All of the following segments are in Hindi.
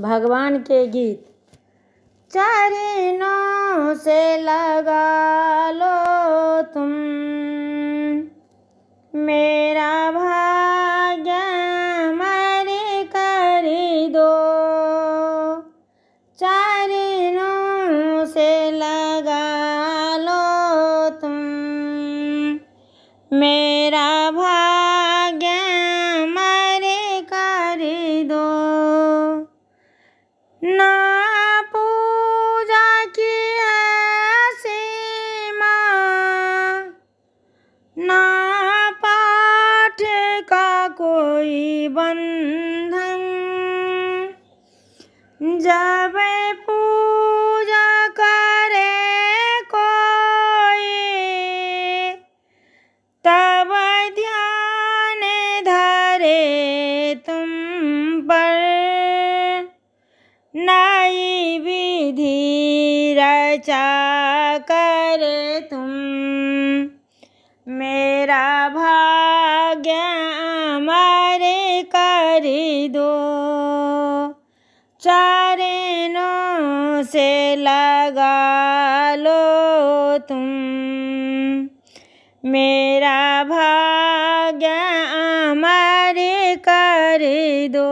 भगवान के गीत। चरणों से लगा लो तुम मेरा भाग्य अमर कर दो। चरणों से लगा लो तुम मेरा भाग्य अमर कर दो। ना पूजा की है सीमा, ना पाठ का कोई बंधन। जब पूजा करे कोई तब ध्यान धरे तुम पर। नई विधि रचा कर तुम मेरा भाग्य अमर कर दो। चरणों से लगा लो तुम मेरा भाग्य अमर कर दो।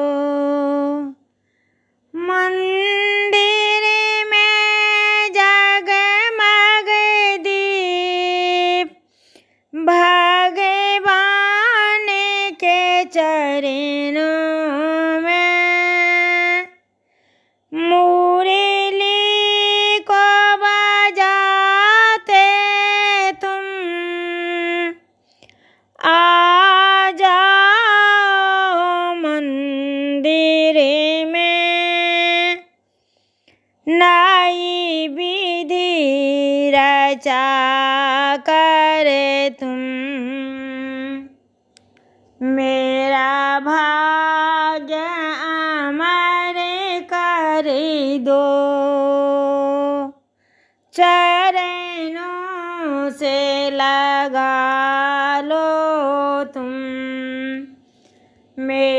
मंदिर में जगमग दीप भगवान के चरणों में। मुरली को बजाते तुम आ जाओ मंदिर में। नई विधि रचा कर तुम मेरा भाग्य अमर कर दो। चरणों से लगा लो तुम मेरा